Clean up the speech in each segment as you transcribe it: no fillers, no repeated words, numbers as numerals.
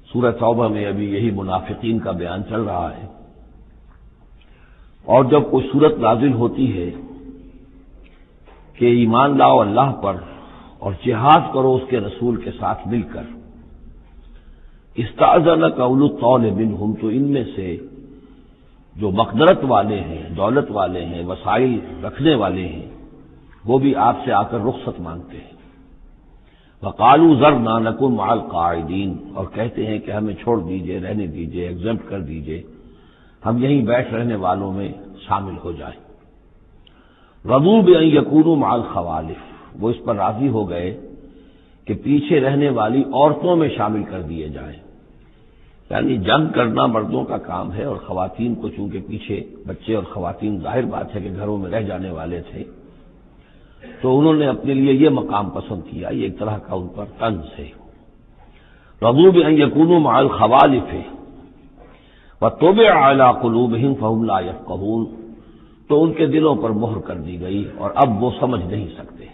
سورہ توبہ میں ابھی یہی منافقین کا بیان چل رہا ہے، اور جب کوئی صورت نازل ہوتی ہے کہ ایمان لاؤ اللہ پر اور جہاد کرو اس کے رسول کے ساتھ مل کر، استأذنک اولو الطول منہم، تو ان میں سے جو مقدرت والے ہیں، دولت والے ہیں، وسائل رکھنے والے ہیں، وہ بھی آپ سے آ کر رخصت مانگتے ہیں۔ وقالوا ذرنا نکن مع القاعدین، اور کہتے ہیں کہ ہمیں چھوڑ دیجئے، رہنے دیجئے، ایگزمپٹ کر دیجئے، ہم یہیں بیٹھ رہنے والوں میں شامل ہو جائیں۔ رضوا بأن یکونوا مع الخوالف، وہ اس پر راضی ہو گئے کہ پیچھے رہنے والی عورتوں میں شامل کر دیے جائیں، یعنی جنگ کرنا مردوں کا کام ہے، اور خواتین کو چونکہ پیچھے بچے اور خواتین ظاہر بات ہے کہ گھروں میں رہ جانے والے تھے، تو انہوں نے اپنے لیے یہ مقام پسند کیا، یہ ایک طرح کا ان پر طنز ہے۔ رضوا بأن یکونوا مع الخوالف وطبع علی قلوبہم فہم لا یفقہون، تو ان کے دلوں پر مہر کر دی گئی اور اب وہ سمجھ نہیں سکتے۔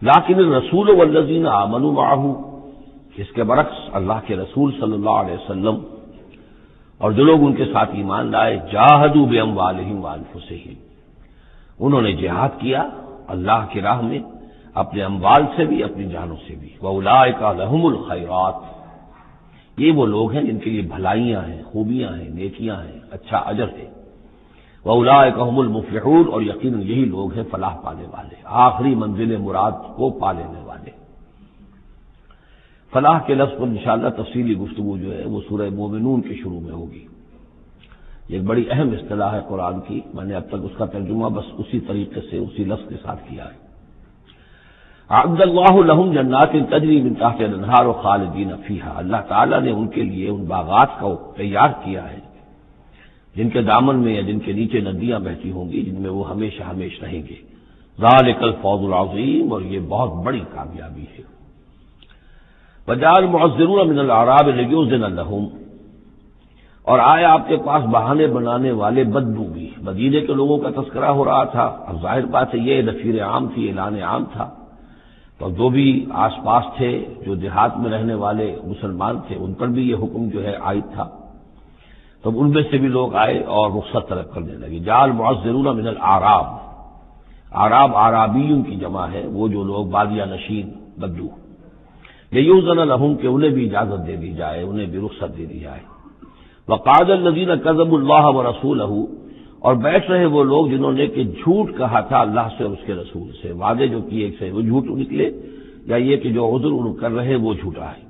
لیکن الرسول والذین آمنوا معہ، اس کے برعکس اللہ کے رسول صلی اللہ علیہ وسلم اور جو لوگ ان کے ساتھ ایمان لائے، جاہدوا باموالہم وانفسہم، انہوں نے جہاد کیا اللہ کی راہ میں اپنے اموال سے بھی، اپنی جانوں سے بھی۔ وَأُولَٰئِکَ لَهُمُ الْخَيْرَاتُ، یہ وہ لوگ ہیں جن کے لیے بھلائیاں ہیں، خوبیاں ہیں، نیکیاں ہیں، اچھا اجر ہے۔ وَأُولَٰئِکَ هُمُ الْمُفْلِحُونَ، اور یقیناً یہی لوگ ہیں فلاح پانے والے، آخری منزل مراد کو پا لینے والے۔ فلاح کے لفظ پر انشاءاللہ تفصیلی گفتگو جو ہے وہ سورہ مومنون کے شروع میں ہوگی۔ یہ ایک بڑی اہم اصطلاح ہے قرآن کی، میں نے اب تک اس کا ترجمہ بس اسی طریقے سے اسی لفظ کے ساتھ کیا ہے۔ اعد اللہ لہم جنات تجری من تحتہا الانہار خالدین فیہا، اللہ تعالیٰ نے ان کے لیے ان باغات کو تیار کیا ہے جن کے دامن میں یا جن کے نیچے ندیاں بہتی ہوں گی، جن میں وہ ہمیشہ ہمیشہ رہیں گے۔ ذالک الفوز العظیم، اور یہ بہت بڑی کامیابی ہے۔ وجاء المعذرون من الاعراب لیؤذن لہم، اور آئے آپ کے پاس بہانے بنانے والے بدو بھی، مدینے کے لوگوں کا تذکرہ ہو رہا تھا، اب ظاہر بات ہے یہ نفیر عام تھی، اعلان عام تھا، تو جو بھی آس پاس تھے، جو دیہات میں رہنے والے مسلمان تھے، ان پر بھی یہ حکم جو ہے عائد تھا، تو ان میں سے بھی لوگ آئے اور رخصت طلب کرنے لگے۔ جاء المعذرون من الاعراب، اعراب اعرابیوں کی جمع ہے، وہ جو لوگ بادیہ نشین بدو، لیؤذن لہم، کہ انہیں بھی اجازت دے دی جائے، انہیں بھی رخصت دے دی جائے۔ وقعد الذین کذبوا اللہ ورسولہ، اور بیٹھ رہے وہ لوگ جنہوں نے کہ جھوٹ کہا تھا اللہ سے اور اس کے رسول سے، وعدے جو کیے سے وہ جھوٹ نکلے، یا یہ کہ جو عذر ان کر رہے وہ جھوٹا ہے۔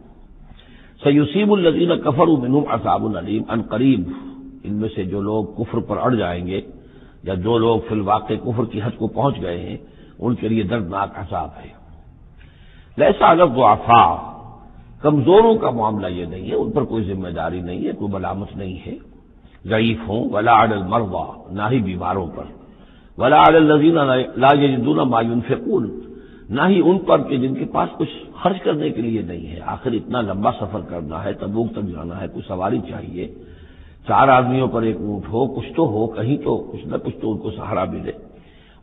سیصیب الذین کفروا منہم عذاب علیم، ان قریب ان میں سے جو لوگ کفر پر اڑ جائیں گے، یا جو لوگ فی الواقع کفر کی حد کو پہنچ گئے ہیں، ان کے لیے دردناک عذاب ہے۔ لیسا علی الضعفاء، کمزوروں کا معاملہ یہ نہیں ہے، ان پر کوئی ذمہ داری نہیں ہے، کوئی ملامت نہیں ہے، ضعیف ہوں، ولا علی المرضى، نہ ہی بیماروں پر، ولا علی الذین لا یجدون ما ينفقون، نہ ہی ان پر کہ جن کے پاس کچھ خرچ کرنے کے لیے نہیں ہے۔ آخر اتنا لمبا سفر کرنا ہے، تبوک تک جانا ہے، کوئی سواری چاہیے، 4 آدمیوں پر ایک اونٹ ہو، کچھ تو ہو، کہیں تو کچھ نہ کچھ تو ان کو سہارا ملے،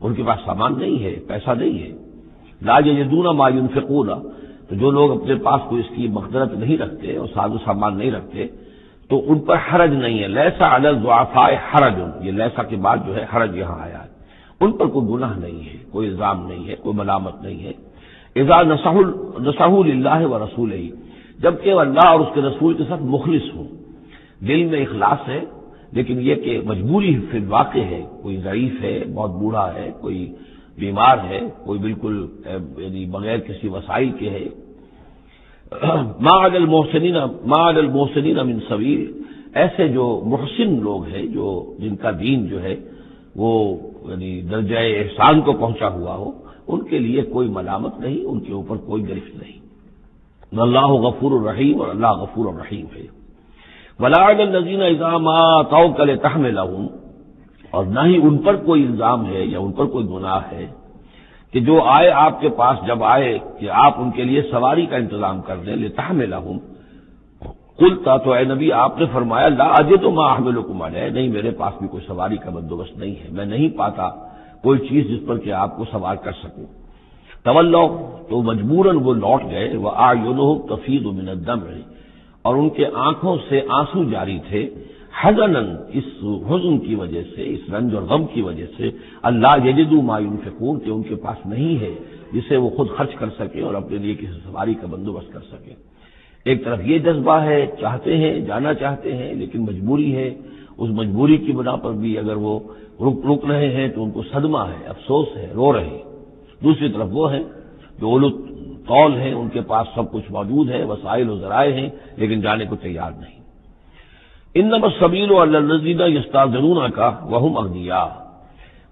ان کے پاس سامان نہیں ہے، پیسہ نہیں ہے۔ لا یجدون ما ينفقون، تو جو لوگ اپنے پاس کوئی اس کی مقدرت نہیں رکھتے اور ساز و سامان نہیں رکھتے، تو ان پر حرج نہیں ہے۔ لیسا علی الضعفاء حرج، یہ لیسا کے بعد جو ہے حرج یہاں آیا ہے، ان پر کوئی گناہ نہیں ہے، کوئی الزام نہیں ہے، کوئی ملامت نہیں ہے۔ اذا نصحوا للہ ورسولہ، جبکہ وہ اللہ اور اس کے رسول کے ساتھ مخلص ہوں، دل میں اخلاص ہے، لیکن یہ کہ مجبوری فی الواقع ہے، کوئی ضعیف ہے، بہت بوڑھا ہے، کوئی بیمار ہے، کوئی بالکل یعنی بغیر کسی وسائل کے ہے۔ ما علی المحسنین من سبیل، ایسے جو محسن لوگ ہیں، جو جن کا دین جو ہے وہ یعنی درجہ احسان کو پہنچا ہوا ہو، ان کے لیے کوئی ملامت نہیں، ان کے اوپر کوئی گرفت نہیں۔ اللہ غفور الرحیم، اور اللہ غفور الرحیم ہے۔ ولا علی الذین اذا ما اتوک لتحملہم، اور نہ ہی ان پر کوئی الزام ہے یا ان پر کوئی گناہ ہے کہ جو آئے آپ کے پاس، جب آئے کہ آپ ان کے لیے سواری کا انتظام کر دیں، لتحملہم، قلتا، تو اے نبی آپ نے فرمایا، لا اجد ما احملکم علیہ، نہیں میرے پاس بھی کوئی سواری کا بندوبست نہیں ہے، میں نہیں پاتا کوئی چیز جس پر کہ آپ کو سوار کر سکوں۔ تولوا، تو مجبوراً وہ لوٹ گئے، وأعینہم تفیض من الدمع، اور ان کے آنکھوں سے آنسو جاری تھے، حزنن، اس حزن کی وجہ سے، اس رنج اور غم کی وجہ سے، اللہ یجدوا ما ينفقون، کہ ان کے پاس نہیں ہے جسے وہ خود خرچ کر سکیں اور اپنے لیے کسی سواری کا بندوبست کر سکیں۔ ایک طرف یہ جذبہ ہے، چاہتے ہیں، جانا چاہتے ہیں، لیکن مجبوری ہے، اس مجبوری کی بنا پر بھی اگر وہ رک رہے ہیں تو ان کو صدمہ ہے، افسوس ہے، رو رہے ہیں۔ دوسری طرف وہ ہیں جو اولو طول ہیں، ان کے پاس سب کچھ موجود ہے، وسائل و ذرائع ہیں، لیکن جانے کو تیار نہیں۔ انما السبیل علی الذین یستأذنونک وهم اغنیاء،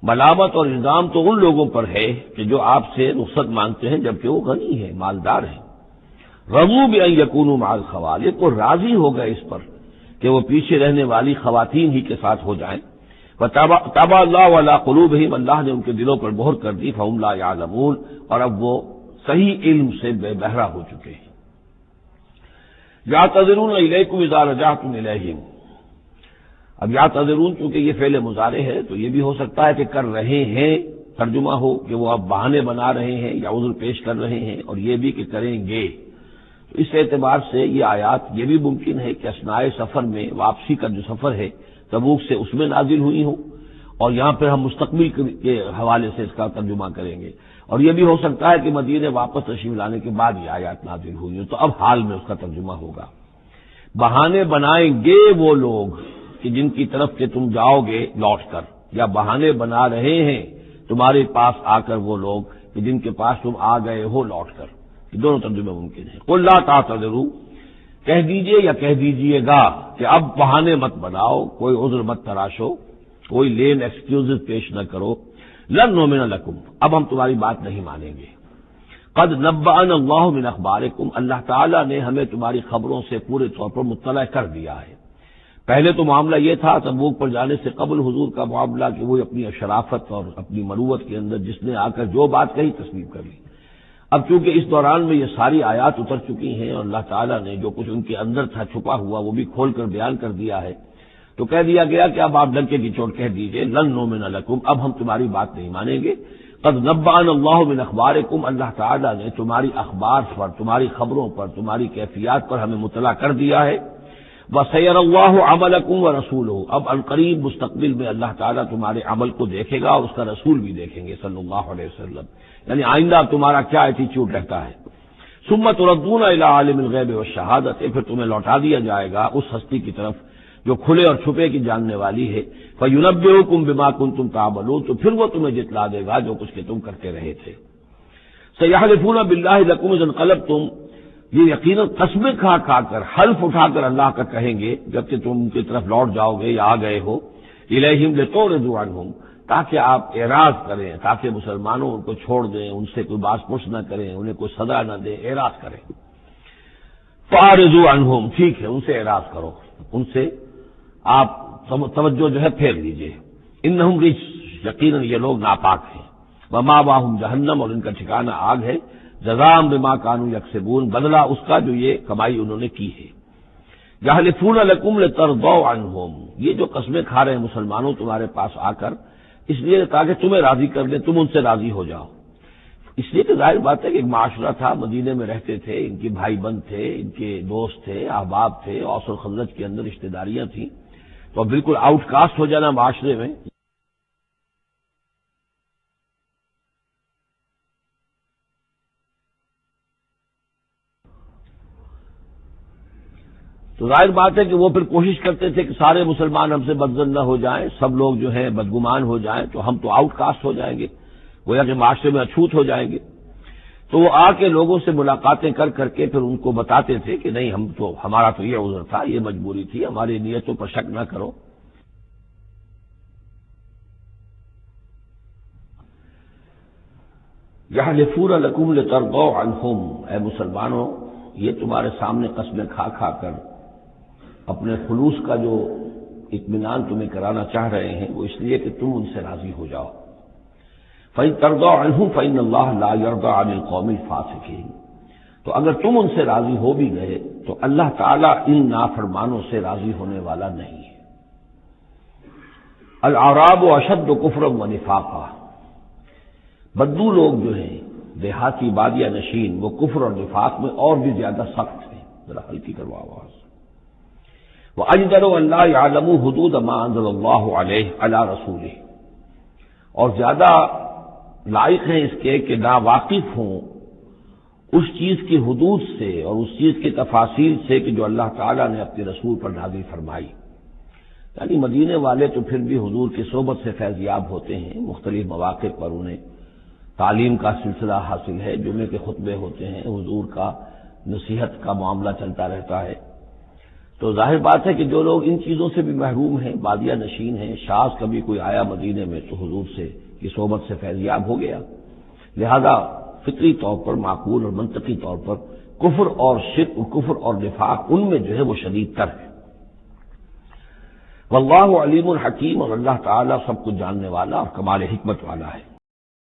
ملامت اور الزام تو ان لوگوں پر ہے کہ جو آپ سے رخصت مانگتے ہیں جبکہ وہ غنی ہیں، مالدار ہیں۔ رضوا بأن یکونوا مع الخوالق، وہ راضی ہو گئے اس پر کہ وہ پیچھے رہنے والی خواتین ہی کے ساتھ ہو جائیں۔ وطبع اللہ علی قلوبہم، اللہ نے ان کے دلوں پر مہر کر دی، فہم لا یعلمون، اور اب وہ صحیح علم سے بے بہرہ ہو چکے ہیں۔ یعتذرون الیکم اذا رجعتم الیہم، اب یعتذرون چونکہ یہ فعل مضارع ہے تو یہ بھی ہو سکتا ہے کہ کر رہے ہیں ترجمہ ہو کہ وہ اب بہانے بنا رہے ہیں یا عذر پیش کر رہے ہیں، اور یہ بھی کہ کریں گے۔ تو اس اعتبار سے یہ آیات یہ بھی ممکن ہے کہ اثناء سفر میں، واپسی کا جو سفر ہے تبوک سے، اس میں نازل ہوئی ہوں، اور یہاں پھر ہم مستقبل کے حوالے سے اس کا ترجمہ کریں گے۔ اور یہ بھی ہو سکتا ہے کہ مدینے واپس تشریف لانے کے بعد یہ آیات نازل ہوئی ہوں، تو اب حال میں اس کا ترجمہ ہوگا۔ بہانے بنائیں گے وہ لوگ کہ جن کی طرف کہ تم جاؤ گے لوٹ کر، یا بہانے بنا رہے ہیں تمہارے پاس آ کر وہ لوگ کہ جن کے پاس تم آ گئے ہو لوٹ کر، یہ دونوں ترجمے ممکن ہیں۔ قل لا تعتذروا، کہہ دیجئے یا کہہ دیجئے گا کہ اب بہانے مت بناؤ، کوئی عذر مت تراشو، کوئی لیم ایکسکیوز پیش نہ کرو، لن نؤمن لکم، اب ہم تمہاری بات نہیں مانیں گے۔ قد نبأنا اللہ من اخبارکم، اللہ تعالیٰ نے ہمیں تمہاری خبروں سے پورے طور پر مطلع کر دیا ہے۔ پہلے تو معاملہ یہ تھا تبوک پر جانے سے قبل حضور کا معاملہ کہ وہ اپنی شرافت اور اپنی مروت کے اندر جس نے آ کر جو بات کہی تسلیم کر لی۔ اب چونکہ اس دوران میں یہ ساری آیات اتر چکی ہیں اور اللہ تعالیٰ نے جو کچھ ان کے اندر تھا چھپا ہوا وہ بھی کھول کر بیان کر دیا ہے، تو کہہ دیا گیا کہ اب آپ ڈنکے کی چوٹ کہہ دیجئے، لن نؤمن لکم، اب ہم تمہاری بات نہیں مانیں گے۔ قد نبأنا اللہ من اخبارکم، اللہ تعالیٰ نے تمہاری اخبار پر، تمہاری خبروں پر، تمہاری کیفیات پر ہمیں مطلع کر دیا ہے۔ وَسَيَرَ اللَّهُ عَمَلَكُمْ وَرَسُولُهُ، اب عنقریب مستقبل میں اللہ تعالیٰ تمہارے عمل کو دیکھے گا اور اس کا رسول بھی دیکھیں گے صلی اللہ علیہ وسلم، یعنی آئندہ تمہارا کیا ایٹیچیوڈ رہتا ہے۔ ثُمَّ تُرَدُّونَ إِلَىٰ عَالِمِ الْغَيْبِ وَالشَّهَادَةِ، پھر تمہیں لوٹا دیا جائے گا اس ہستی کی طرف جو کھلے اور چھپے کی جاننے والی ہے۔ فَيُنَبِّئُكُم بِمَا كُنتُمْ تَعْمَلُونَ، تو پھر وہ تمہیں جتلا دے گا جو کچھ کہ تم کرتے رہے تھے۔ سَيَحْلِفُونَ بِاللَّهِ لَكُمْ إِذَا انقلبتم، یہ یقیناً قسمیں کھا کھا کر، حلف اٹھا کر اللہ کا کہیں گے جبکہ تم ان کی طرف لوٹ جاؤ گے یا آ گئے ہو، الیہم لتعرضوا عنہم، تاکہ آپ اعراض کریں، تاکہ مسلمانوں ان کو چھوڑ دیں، ان سے کوئی باز پرس نہ کریں، انہیں کوئی سزا نہ دیں، اعراض کریں۔ فاعرضوا عنہم، ٹھیک ہے ان سے اعراض کرو، ان سے آپ توجہ جو ہے پھیر لیجئے۔ انہم رجس، یقیناً یہ لوگ ناپاک ہیں۔ ومأواہم جہنم، اور ان کا ٹھکانہ آگ ہے۔ جزاء بما كانوا یکسبون، بدلہ اس کا جو یہ کمائی انہوں نے کی ہے۔ یحلفون لکم لترضوا عنہم، یہ جو قسمیں کھا رہے ہیں مسلمانوں تمہارے پاس آ کر، اس لیے تاکہ تمہیں راضی کر دیں، تم ان سے راضی ہو جاؤ۔ اس لیے کہ ظاہر بات ہے کہ ایک معاشرہ تھا، مدینے میں رہتے تھے، ان کے بھائی بند تھے، ان کے دوست تھے، احباب تھے، اوس اور خزرج کے اندر رشتہ داریاں تھیں، تو بالکل آؤٹ کاسٹ ہو جانا معاشرے میں، تو ظاہر بات ہے کہ وہ پھر کوشش کرتے تھے کہ سارے مسلمان ہم سے بدظن نہ ہو جائیں، سب لوگ جو ہیں بدگمان ہو جائیں، تو ہم تو آؤٹ کاسٹ ہو جائیں گے، گویا کہ معاشرے میں اچھوت ہو جائیں گے۔ تو وہ آ کے لوگوں سے ملاقاتیں کر کر کے پھر ان کو بتاتے تھے کہ نہیں، ہمارا تو یہ عذر تھا، یہ مجبوری تھی، ہماری نیتوں پر شک نہ کرو۔ یحلفون لکم لترضوا عنہم، اے مسلمانوں یہ تمہارے سامنے قسمیں کھا کھا کر اپنے خلوص کا جو اطمینان تمہیں کرانا چاہ رہے ہیں وہ اس لیے کہ تم ان سے راضی ہو جاؤ۔ فَإِن تَرْضَوْا عَنْهُمْ فَإِنَّ اللَّهَ لَا يَرْضَىٰ عَنِ الْقَوْمِ الْفَاسِقِينَ، تو اگر تم ان سے راضی ہو بھی گئے تو اللہ تعالیٰ ان نافرمانوں سے راضی ہونے والا نہیں ہے۔ الْأَعْرَابُ أَشَدُّ كُفْرًا وَنِفَاقًا، بدو لوگ جو ہیں، دیہاتی بادیہ نشین، وہ کفر اور نفاق میں اور بھی زیادہ سخت ہیں۔ ذرا ہلکی کروا آواز. وَأَجْدَرُ أَنْ لَا يَعْلَمُوا حُدُودَ مَا أَنزَلَ اللَّهُ عَلَيْهِ عَلَى رَسُولِهِ، اور زیادہ لائق ہیں اس کے کہ ناواقف ہوں اس چیز کی حدود سے اور اس چیز کی تفاصیل سے کہ جو اللہ تعالیٰ نے اپنے رسول پر نازل فرمائی. یعنی مدینے والے تو پھر بھی حضور کی صحبت سے فیضیاب ہوتے ہیں، مختلف مواقع پر انہیں تعلیم کا سلسلہ حاصل ہے، جمعے کے خطبے ہوتے ہیں، حضور کا نصیحت کا معاملہ چلتا رہتا ہے. تو ظاہر بات ہے کہ جو لوگ ان چیزوں سے بھی محروم ہیں، بادیہ نشین ہیں، شاذ کبھی کوئی آیا مدینے میں تو حضور سے کی صحبت سے فیضیاب ہو گیا، لہذا فطری طور پر، معقول اور منطقی طور پر کفر اور شرک، کفر اور نفاق ان میں جو ہے وہ شدید تر ہے. واللہ علیم الحکیم، اور اللہ تعالیٰ سب کچھ جاننے والا اور کمال حکمت والا ہے.